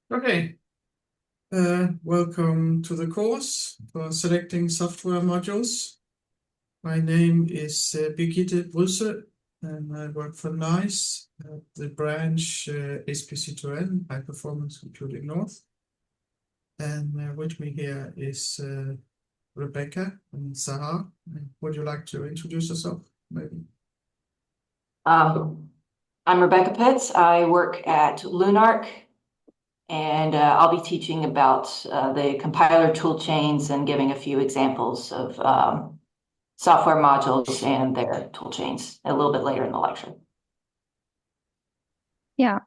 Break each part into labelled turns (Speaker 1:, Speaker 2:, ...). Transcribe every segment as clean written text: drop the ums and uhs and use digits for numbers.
Speaker 1: Okay, welcome to the course for selecting software modules. My name is Birgitte Brydsö, and I work for NAISS at the branch HPC2N, High Performance Computing North. And with me here is Rebecca and Sahar. Would you like to introduce yourself, maybe?
Speaker 2: I'm Rebecca Pitts. I work at LUNARC, and I'll be teaching about the compiler tool chains and giving a few examples of software modules and their tool chains a little bit later in the lecture.
Speaker 3: Yeah,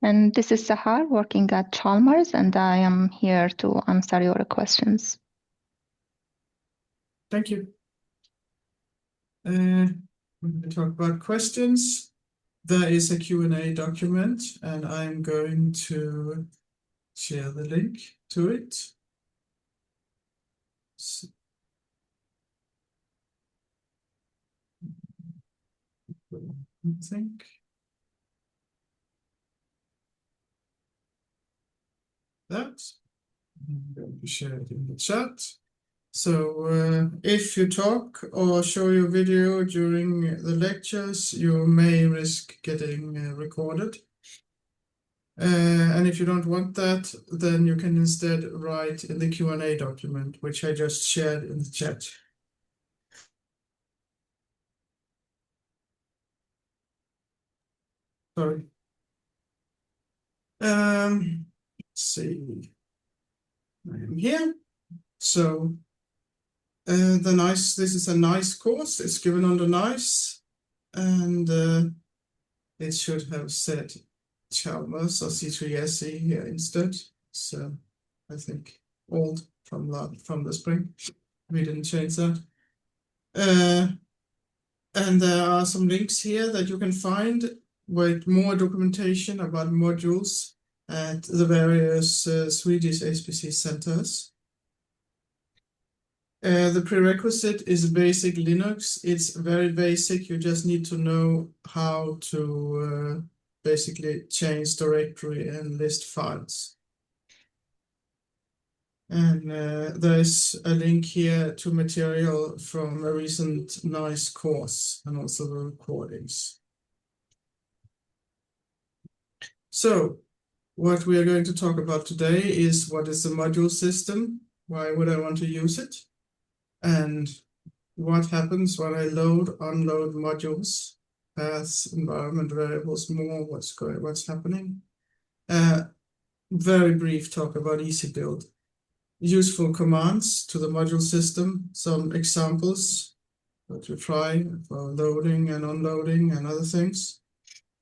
Speaker 3: and this is Sahar working at Chalmers, and I am here to answer your questions.
Speaker 1: Thank you. When we talk about questions, there is a Q&A document, and I'm going to share the link to it. So, I think that I'm going to share it in the chat. So if you talk or show your video during the lectures, you may risk getting recorded. And if you don't want that, then you can instead write in the Q&A document, which I just shared in the chat. Sorry. Let's see. I am here. So the NAISS, this is a NAISS course. It's given under NAISS, and it should have said Chalmers or C3SE here instead. So I think old from the spring. We didn't change that. And there are some links here that you can find with more documentation about modules at the various Swedish HPC centers. The prerequisite is basic Linux. It's very basic. You just need to know how to basically change directory and list files. And there's a link here to material from a recent NAISS course and also the recordings. So what we are going to talk about today is what is the module system? Why would I want to use it? And what happens when I load, unload modules, paths, environment variables, more what's happening. Very brief talk about easy build. Useful commands to the module system, some examples that you try for loading and unloading and other things.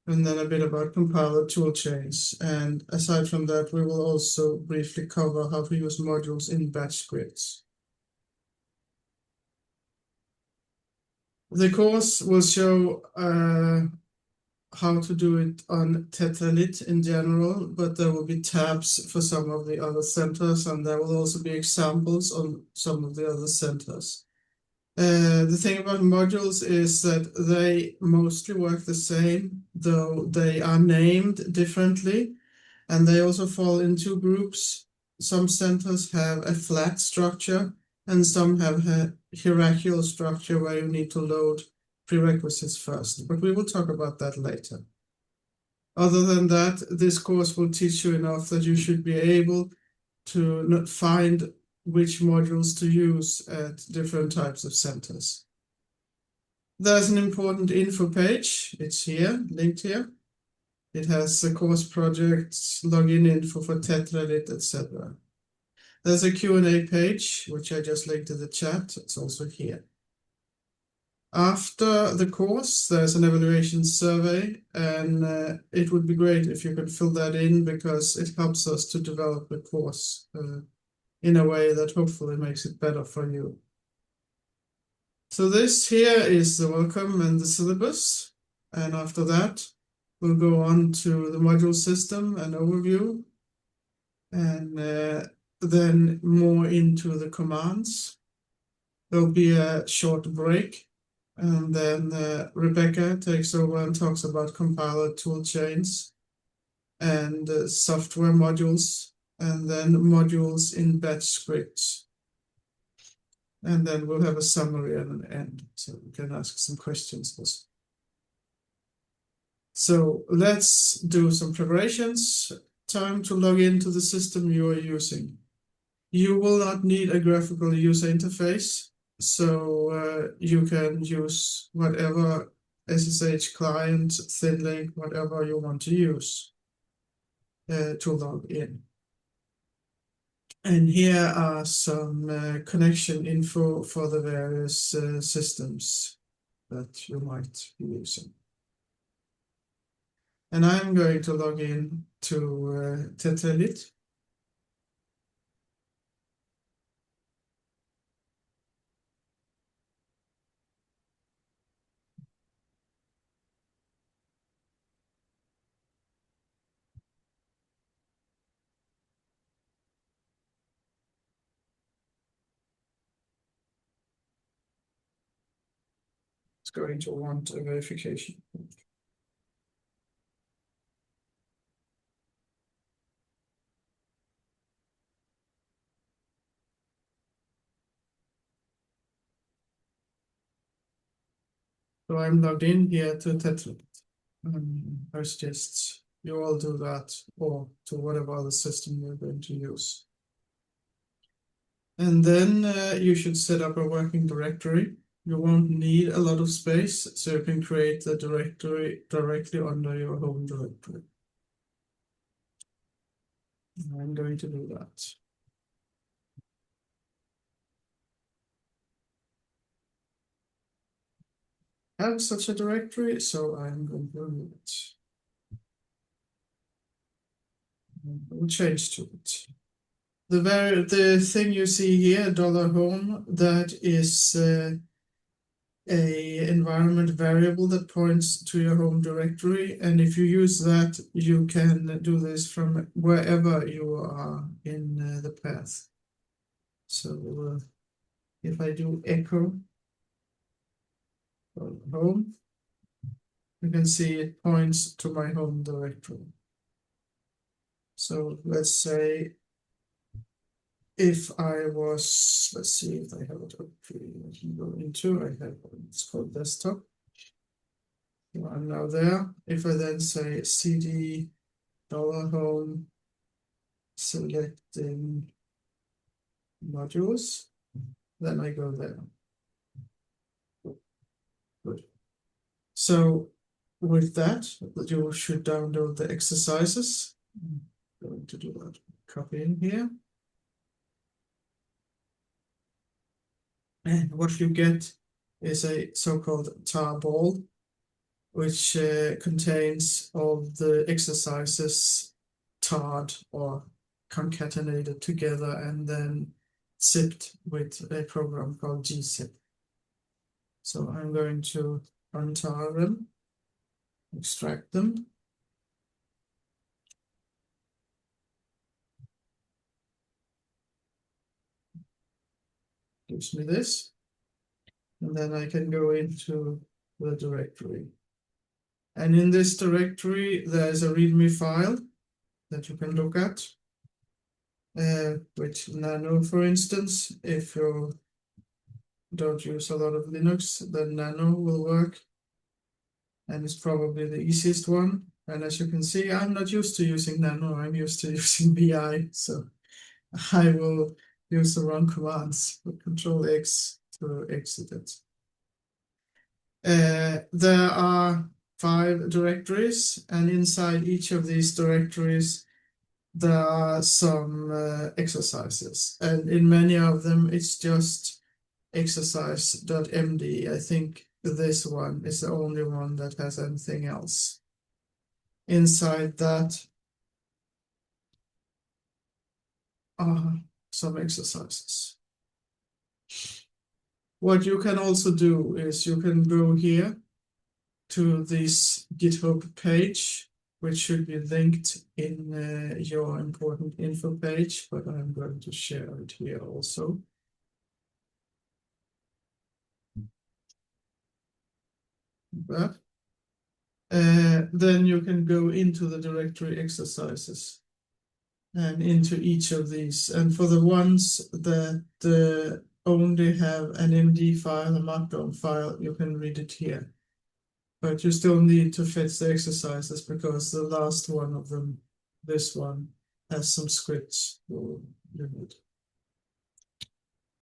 Speaker 1: And then a bit about compiler tool chains. And aside from that, we will also briefly cover how to use modules in batch scripts. The course will show how to do it on Tetralit in general, but there will be tabs for some of the other centers, and there will also be examples on some of the other centers. The thing about modules is that they mostly work the same, though they are named differently, and they also fall in two groups. Some centers have a flat structure, and some have a hierarchical structure where you need to load prerequisites first, but we will talk about that later. Other than that, this course will teach you enough that you should be able to find which modules to use at different types of centers. There's an important info page. It's here, linked here. It has the course projects, login info for Tetralit, etc. There's a Q&A page, which I just linked to the chat. It's also here. After the course, there's an evaluation survey, and it would be great if you could fill that in because it helps us to develop the course in a way that hopefully makes it better for you. So this here is the welcome and the syllabus. And after that, we'll go on to the module system and overview. And then more into the commands. There'll be a short break. And then Rebecca takes over and talks about compiler tool chains. and software modules, and then modules in batch scripts. And then we'll have a summary at an end, so we can ask some questions also. So let's do some preparations. Time to log into the system you are using. You will not need a graphical user interface, so you can use whatever SSH client, ThinLink, whatever you want to use to log in. And here are some connection info for the various systems that you might be using. And I'm going to log in to Tetralit. It's going to want a verification. So I'm logged in here to Tetralit. I suggest you all do that, or to whatever other system you're going to use. And then you should set up a working directory. You won't need a lot of space, so you can create the directory directly under your home directory. I'm going to do that. I have such a directory, so I'm going to remove it. We'll change to it. The thing you see here, $home, that is a environment variable that points to your home directory, and if you use that, you can do this from wherever you are in the path. So if I do echo home, you can see it points to my home directory. So let's say if I was, let's see if I have it up here, I can go into, I have, it's called desktop. So I'm now there. If I then say cd $home, selecting modules, then I go there. Good. So with that, you should download the exercises. I'm going to do that. Copy in here. And what you get is a so-called tarball, which contains all the exercises tarred or concatenated together and then zipped with a program called gzip. So I'm going to untar them, extract them. Gives me this. And then I can go into the directory. And in this directory, there's a README file that you can look at. With Nano, for instance, if you don't use a lot of Linux, then Nano will work. And it's probably the easiest one. And as you can see, I'm not used to using Nano, I'm used to using VI. So I will use the run commands with Control X to exit it. There are 5 directories, and inside each of these directories, there are some exercises. And in many of them, it's just exercise.md. I think this one is the only one that has anything else. Inside that are some exercises. What you can also do is you can go here to this GitHub page, which should be linked in your important info page, but I'm going to share it here also. That. then you can go into the directory exercises and into each of these. And for the ones that only have an MD file, a Markdown file, you can read it here. But you still need to fetch the exercises because the last one of them, this one, has some scripts.